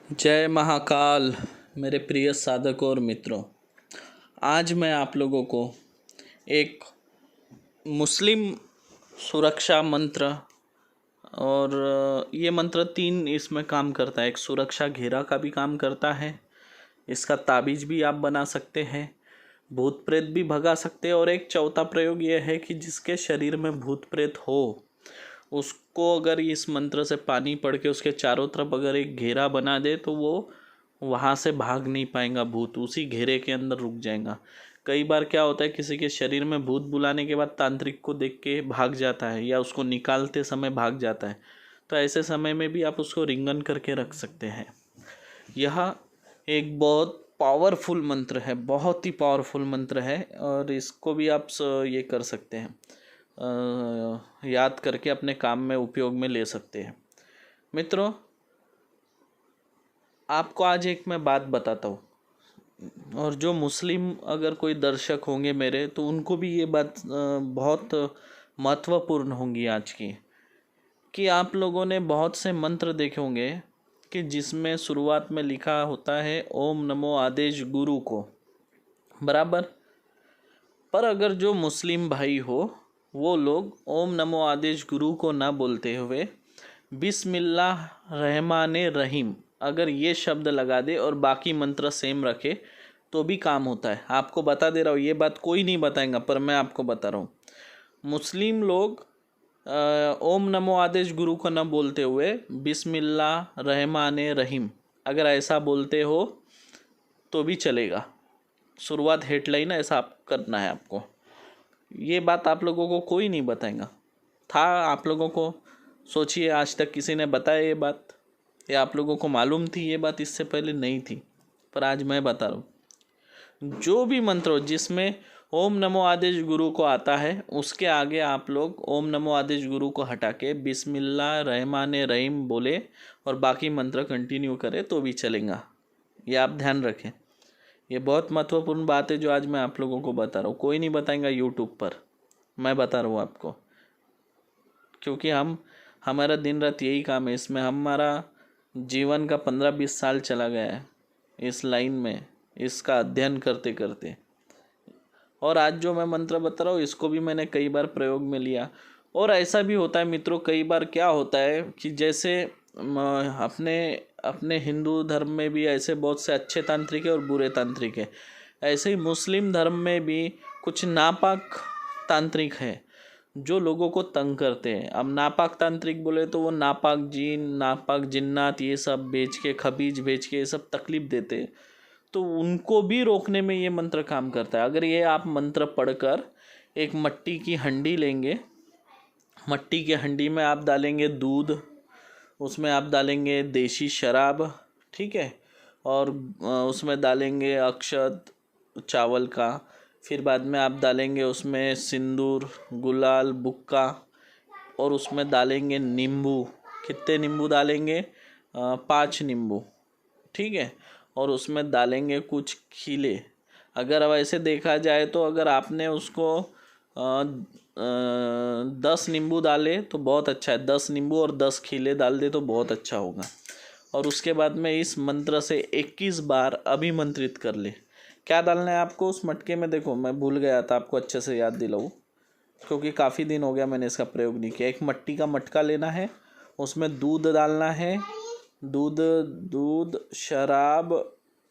जय महाकाल। मेरे प्रिय साधकों और मित्रों, आज मैं आप लोगों को एक मुस्लिम सुरक्षा मंत्र और ये मंत्र 3 इसमें काम करता है। एक सुरक्षा घेरा का भी काम करता है, इसका ताबीज भी आप बना सकते हैं, भूत प्रेत भी भगा सकते हैं। और एक चौथा प्रयोग ये है कि जिसके शरीर में भूत प्रेत हो उसको अगर इस मंत्र से पानी पड़ के उसके चारों तरफ अगर एक घेरा बना दे तो वो वहाँ से भाग नहीं पाएगा, भूत उसी घेरे के अंदर रुक जाएगा। कई बार क्या होता है, किसी के शरीर में भूत बुलाने के बाद तांत्रिक को देख के भाग जाता है या उसको निकालते समय भाग जाता है, तो ऐसे समय में भी आप उसको रिंगन करके रख सकते हैं। यह एक बहुत पावरफुल मंत्र है, बहुत ही पावरफुल मंत्र है और इसको भी आप ये कर सकते हैं, याद करके अपने काम में उपयोग में ले सकते हैं। मित्रों, आपको आज एक मैं बात बताता हूँ, और जो मुस्लिम अगर कोई दर्शक होंगे मेरे, तो उनको भी ये बात बहुत महत्वपूर्ण होंगी आज की, कि आप लोगों ने बहुत से मंत्र देखे होंगे कि जिसमें शुरुआत में लिखा होता है ओम नमो आदेश गुरु को, बराबर। पर अगर जो मुस्लिम भाई हो वो लोग ओम नमो आदेश गुरु को ना बोलते हुए बिस्मिल्लाह रहमान रहीम अगर ये शब्द लगा दे और बाकी मंत्र सेम रखे तो भी काम होता है। आपको बता दे रहा हूँ, ये बात कोई नहीं बताएगा पर मैं आपको बता रहा हूँ। मुस्लिम लोग ओम नमो आदेश गुरु को न बोलते हुए बिस्मिल्लाह रहमान रहीम अगर ऐसा बोलते हो तो भी चलेगा। शुरुआत हेडलाइन ऐसा आप करना है आपको। ये बात आप लोगों को कोई नहीं बताएगा। था आप लोगों को, सोचिए आज तक किसी ने बताया ये बात, या आप लोगों को मालूम थी ये बात इससे पहले? नहीं थी, पर आज मैं बता रहा हूँ। जो भी मंत्र हो जिसमें ओम नमो आदेश गुरु को आता है उसके आगे आप लोग ओम नमो आदेश गुरु को हटा के बिस्मिल्लाह रहमान रहीम बोले और बाकी मंत्र कंटिन्यू करें तो भी चलेगा। ये आप ध्यान रखें, ये बहुत महत्वपूर्ण बात है जो आज मैं आप लोगों को बता रहा हूँ। कोई नहीं बताएगा यूट्यूब पर, मैं बता रहा हूँ आपको, क्योंकि हमारा दिन रात यही काम है। इसमें हमारा जीवन का 15-20 साल चला गया है इस लाइन में, इसका अध्ययन करते करते। और आज जो मैं मंत्र बता रहा हूँ इसको भी मैंने कई बार प्रयोग में लिया। और ऐसा भी होता है मित्रों, कई बार क्या होता है कि जैसे अपने अपने हिंदू धर्म में भी ऐसे बहुत से अच्छे तांत्रिक है और बुरे तांत्रिक है, ऐसे ही मुस्लिम धर्म में भी कुछ नापाक तांत्रिक है जो लोगों को तंग करते हैं। अब नापाक तांत्रिक बोले तो वो नापाक जीन, नापाक जिन्नात ये सब बेच के, खबीज बेच के ये सब तकलीफ देते हैं, तो उनको भी रोकने में ये मंत्र काम करता है। अगर ये आप मंत्र पढ़कर एक मट्टी की हंडी लेंगे, मट्टी की हंडी में आप डालेंगे दूध, उसमें आप डालेंगे देसी शराब, ठीक है, और उसमें डालेंगे अक्षत चावल का, फिर बाद में आप डालेंगे उसमें सिंदूर, गुलाल, बुक्का, और उसमें डालेंगे नींबू। कितने नींबू डालेंगे? 5 नींबू, ठीक है। और उसमें डालेंगे कुछ खीले। अगर अब ऐसे देखा जाए तो अगर आपने उसको 10 नींबू डाले तो बहुत अच्छा है, 10 नींबू और 10 खीले डाल दे तो बहुत अच्छा होगा। और उसके बाद में इस मंत्र से 21 बार अभिमंत्रित कर ले। क्या डालना है आपको उस मटके में? देखो मैं भूल गया था, आपको अच्छे से याद दिलाऊं क्योंकि काफ़ी दिन हो गया मैंने इसका प्रयोग नहीं किया। एक मट्टी का मटका लेना है, उसमें दूध डालना है, दूध शराब,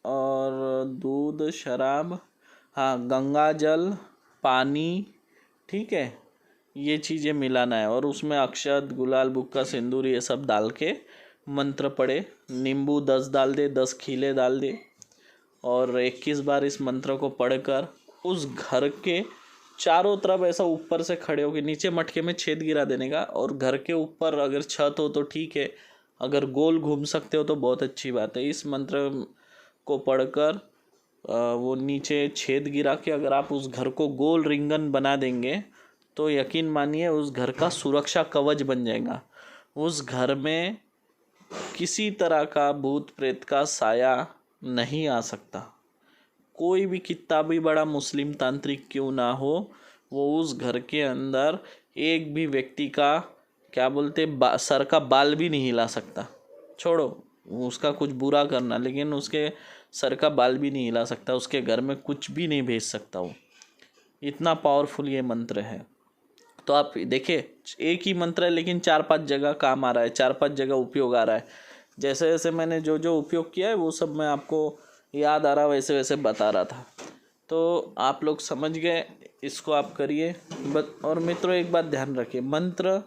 और दूध शराब, हाँ, गंगा जल, पानी, ठीक है, ये चीज़ें मिलाना है। और उसमें अक्षत, गुलाल, बुक्का, सिंदूर ये सब डाल के मंत्र पढ़े। नींबू 10 डाल दे, 10 खीले डाल दे, और 21 बार इस मंत्र को पढ़कर उस घर के चारों तरफ ऐसा ऊपर से खड़े होकर, नीचे मटके में छेद गिरा देने का, और घर के ऊपर अगर छत हो तो ठीक है, अगर गोल घूम सकते हो तो बहुत अच्छी बात है। इस मंत्र को पढ़कर वो नीचे छेद गिरा के अगर आप उस घर को गोल रिंगन बना देंगे तो यकीन मानिए उस घर का सुरक्षा कवच बन जाएगा। उस घर में किसी तरह का भूत प्रेत का साया नहीं आ सकता। कोई भी कितना भी बड़ा मुस्लिम तांत्रिक क्यों ना हो, वो उस घर के अंदर एक भी व्यक्ति का क्या बोलते सर का बाल भी नहीं हिला सकता। छोड़ो उसका कुछ बुरा करना, लेकिन उसके सर का बाल भी नहीं हिला सकता, उसके घर में कुछ भी नहीं भेज सकता वो। इतना पावरफुल ये मंत्र है। तो आप देखिए, एक ही मंत्र है लेकिन 4-5 जगह काम आ रहा है, 4-5 जगह उपयोग आ रहा है। जैसे जैसे मैंने जो जो उपयोग किया है वो सब मैं आपको याद आ रहा वैसे वैसे बता रहा था। तो आप लोग समझ गए, इसको आप करिए। और मित्रों एक बात ध्यान रखिए, मंत्र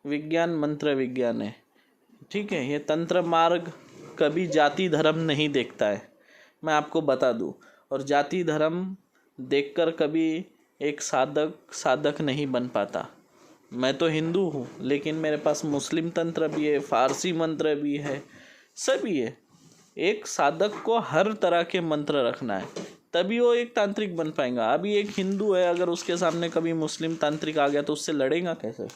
विज्ञान है, ठीक है। ये तंत्र मार्ग कभी जाति धर्म नहीं देखता है, मैं आपको बता दूं। और जाति धर्म देखकर कभी एक साधक नहीं बन पाता। मैं तो हिंदू हूँ, लेकिन मेरे पास मुस्लिम तंत्र भी है, फारसी मंत्र भी है, सभी है। एक साधक को हर तरह के मंत्र रखना है, तभी वो एक तांत्रिक बन पाएगा। अभी एक हिंदू है, अगर उसके सामने कभी मुस्लिम तांत्रिक आ गया तो उससे लड़ेगा कैसे?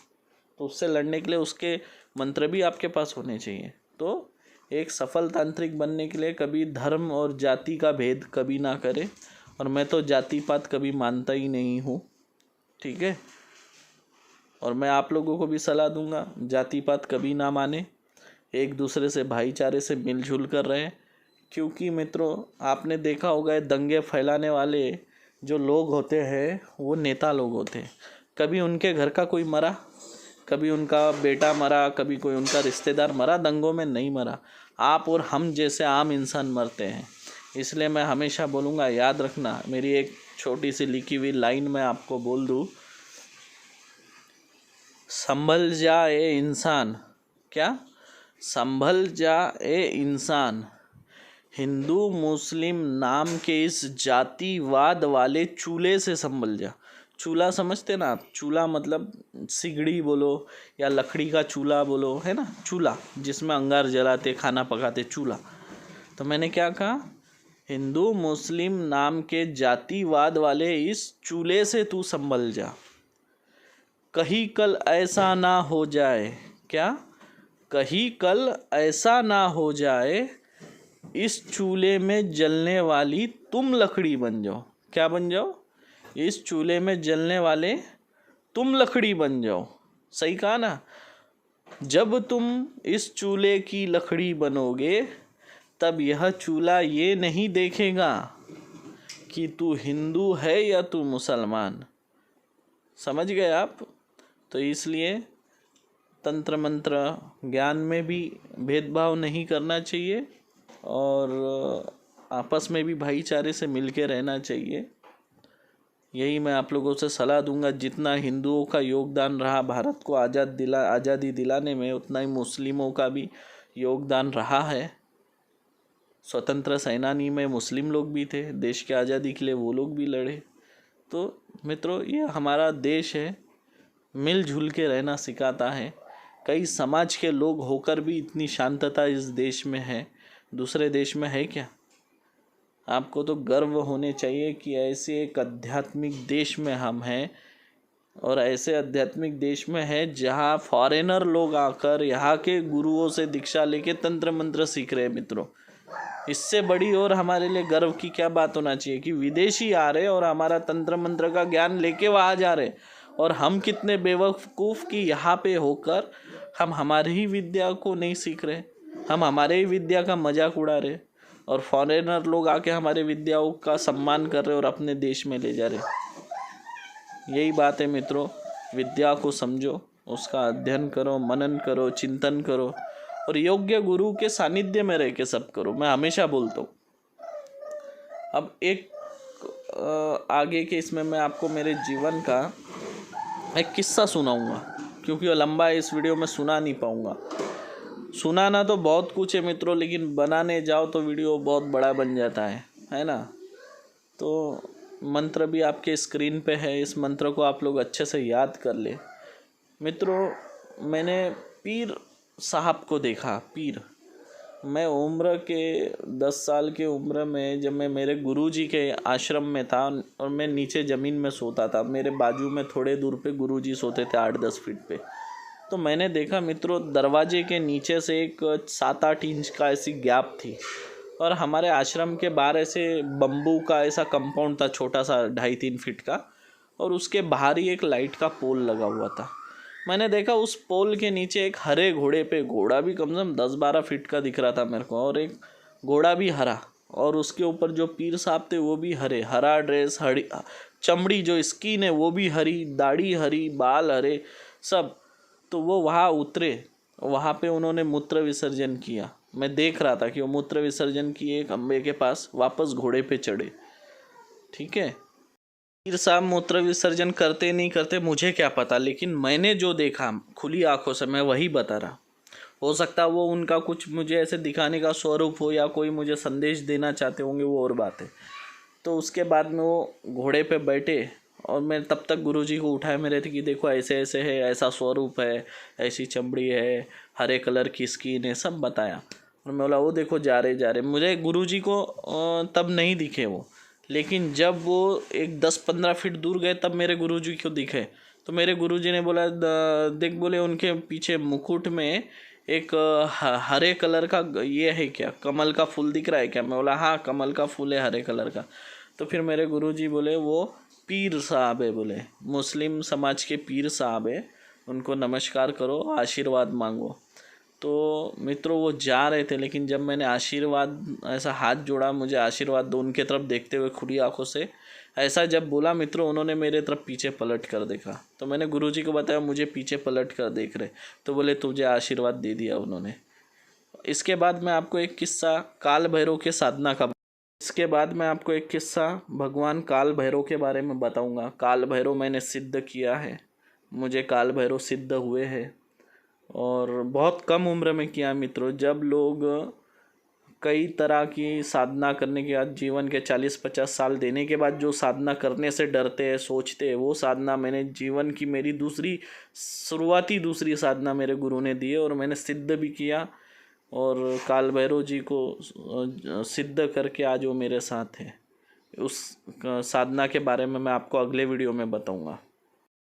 तो उससे लड़ने के लिए उसके मंत्र भी आपके पास होने चाहिए। तो एक सफल तांत्रिक बनने के लिए कभी धर्म और जाति का भेद कभी ना करें। और मैं तो जाति पात कभी मानता ही नहीं हूँ, ठीक है। और मैं आप लोगों को भी सलाह दूंगा, जाति पात कभी ना माने, एक दूसरे से भाईचारे से मिलजुल कर रहे। क्योंकि मित्रों आपने देखा होगा, ये दंगे फैलाने वाले जो लोग होते हैं वो नेता लोग होते हैं। कभी उनके घर का कोई मरा, कभी उनका बेटा मरा, कभी कोई उनका रिश्तेदार मरा, दंगों में नहीं मरा। आप और हम जैसे आम इंसान मरते हैं। इसलिए मैं हमेशा बोलूँगा, याद रखना, मेरी एक छोटी सी लिखी हुई लाइन मैं आपको बोल दूँ, संभल जा ए इंसान, क्या? संभल जा ए इंसान, हिंदू मुस्लिम नाम के इस जातिवाद वाले चूल्हे से संभल जा। चूल्हा समझते ना आप? चूल्हा मतलब सिगड़ी बोलो या लकड़ी का चूल्हा बोलो, है ना, चूल्हा जिसमें अंगार जलाते, खाना पकाते, चूल्हा। तो मैंने क्या कहा? हिंदू मुस्लिम नाम के जातिवाद वाले इस चूल्हे से तू संभल जा। कहीं कल ऐसा ना हो जाए, क्या? कहीं कल ऐसा ना हो जाए, इस चूल्हे में जलने वाली तुम लकड़ी बन जाओ। क्या बन जाओ? इस चूल्हे में जलने वाले तुम लकड़ी बन जाओ। सही कहा ना? जब तुम इस चूल्हे की लकड़ी बनोगे, तब यह चूल्हा ये नहीं देखेगा कि तू हिंदू है या तू मुसलमान। समझ गए आप? तो इसलिए तंत्र मंत्र ज्ञान में भी भेदभाव नहीं करना चाहिए और आपस में भी भाईचारे से मिलके रहना चाहिए। यही मैं आप लोगों से सलाह दूंगा। जितना हिंदुओं का योगदान रहा भारत को आज़ादी दिलाने में, उतना ही मुस्लिमों का भी योगदान रहा है। स्वतंत्र सेनानी में मुस्लिम लोग भी थे, देश के आज़ादी के लिए वो लोग भी लड़े। तो मित्रों ये हमारा देश है, मिलजुल के रहना सिखाता है। कई समाज के लोग होकर भी इतनी शांतता इस देश में है, दूसरे देश में है क्या? आपको तो गर्व होने चाहिए कि ऐसे एक आध्यात्मिक देश में हम हैं, और ऐसे आध्यात्मिक देश में है जहाँ फॉरेनर लोग आकर यहाँ के गुरुओं से दीक्षा लेके तंत्र मंत्र सीख रहे हैं। मित्रों इससे बड़ी और हमारे लिए गर्व की क्या बात होना चाहिए कि विदेशी आ रहे और हमारा तंत्र मंत्र का ज्ञान लेके वहाँ जा रहे, और हम कितने बेवकूफ़ कि यहाँ पे होकर हम हमारी ही विद्या को नहीं सीख रहे, हम हमारे ही विद्या का मजाक उड़ा रहे, और फॉरेनर लोग आके हमारे विद्याओं का सम्मान कर रहे और अपने देश में ले जा रहे। यही बात है मित्रों, विद्या को समझो, उसका अध्ययन करो, मनन करो, चिंतन करो, और योग्य गुरु के सानिध्य में रह के सब करो। मैं हमेशा बोलता हूँ। अब एक आगे के इसमें मैं आपको मेरे जीवन का एक किस्सा सुनाऊंगा, क्योंकि वो लंबा है, इस वीडियो में सुना नहीं पाऊंगा। सुनाना तो बहुत कुछ है मित्रों, लेकिन बनाने जाओ तो वीडियो बहुत बड़ा बन जाता है ना। तो मंत्र भी आपके स्क्रीन पे है, इस मंत्र को आप लोग अच्छे से याद कर ले। मित्रों मैंने पीर साहब को देखा। पीर, मैं उम्र के 10 साल की उम्र में जब मैं मेरे गुरुजी के आश्रम में था, और मैं नीचे ज़मीन में सोता था, मेरे बाजू में थोड़े दूर पे गुरुजी सोते थे 8-10 फीट पे। तो मैंने देखा मित्रों, दरवाजे के नीचे से एक 7-8 इंच का ऐसी गैप थी, और हमारे आश्रम के बाहर ऐसे बम्बू का ऐसा कंपाउंड था, छोटा सा 2.5-3 फीट का, और उसके बाहर ही एक लाइट का पोल लगा हुआ था। मैंने देखा उस पोल के नीचे एक हरे घोड़े पे, घोड़ा भी कम से कम 10-12 फीट का दिख रहा था मेरे को, और एक घोड़ा भी हरा, और उसके ऊपर जो पीर साहब थे वो भी हरे, हरा ड्रेस, हरी चमड़ी, जो स्किन है वो भी हरी, दाढ़ी हरी, बाल हरे सब। तो वो वहाँ उतरे, वहाँ पे उन्होंने मूत्र विसर्जन किया। मैं देख रहा था कि वो मूत्र विसर्जन किए खंबे के पास, वापस घोड़े पे चढ़े। ठीक है, पीर साहब मूत्र विसर्जन करते नहीं करते मुझे क्या पता, लेकिन मैंने जो देखा खुली आंखों से मैं वही बता रहा। हो सकता वो उनका कुछ मुझे ऐसे दिखाने का स्वरूप हो, या कोई मुझे संदेश देना चाहते होंगे, वो और बात है। तो उसके बाद में वो घोड़े पे बैठे, और मैं तब तक गुरुजी को उठाए मेरे थे कि देखो ऐसे ऐसे है, ऐसा स्वरूप है, ऐसी चमड़ी है, हरे कलर की स्किन है, सब बताया। और मैं बोला वो देखो जा रहे मुझे गुरुजी को तब नहीं दिखे वो, लेकिन जब वो एक 10-15 फीट दूर गए तब मेरे गुरुजी को दिखे। तो मेरे गुरुजी ने बोला देख, बोले उनके पीछे मुकुट में एक हरे कलर का ये है क्या, कमल का फूल दिख रहा है क्या? मैं बोला हाँ कमल का फूल है हरे कलर का। तो फिर मेरे गुरुजी बोले वो पीर साहब है, बोले मुस्लिम समाज के पीर साहब है, उनको नमस्कार करो, आशीर्वाद मांगो। तो मित्रों वो जा रहे थे, लेकिन जब मैंने आशीर्वाद ऐसा हाथ जोड़ा, मुझे आशीर्वाद दो, उनके तरफ देखते हुए खुली आंखों से ऐसा जब बोला मित्रों, उन्होंने मेरे तरफ पीछे पलट कर देखा। तो मैंने गुरुजी को बताया मुझे पीछे पलट कर देख रहे, तो बोले तुझे आशीर्वाद दे दिया उन्होंने। इसके बाद मैं आपको एक किस्सा काल भैरव के साधना का इसके बाद मैं आपको एक किस्सा भगवान काल भैरव के बारे में बताऊंगा। काल भैरव मैंने सिद्ध किया है, मुझे काल भैरव सिद्ध हुए हैं, और बहुत कम उम्र में किया मित्रों। जब लोग कई तरह की साधना करने के बाद, जीवन के 40-50 साल देने के बाद जो साधना करने से डरते हैं, सोचते हैं, वो साधना मैंने जीवन की मेरी शुरुआती दूसरी साधना मेरे गुरु ने दी है, और मैंने सिद्ध भी किया, और काल भैरव जी को सिद्ध करके आज वो मेरे साथ है। उस साधना के बारे में मैं आपको अगले वीडियो में बताऊंगा।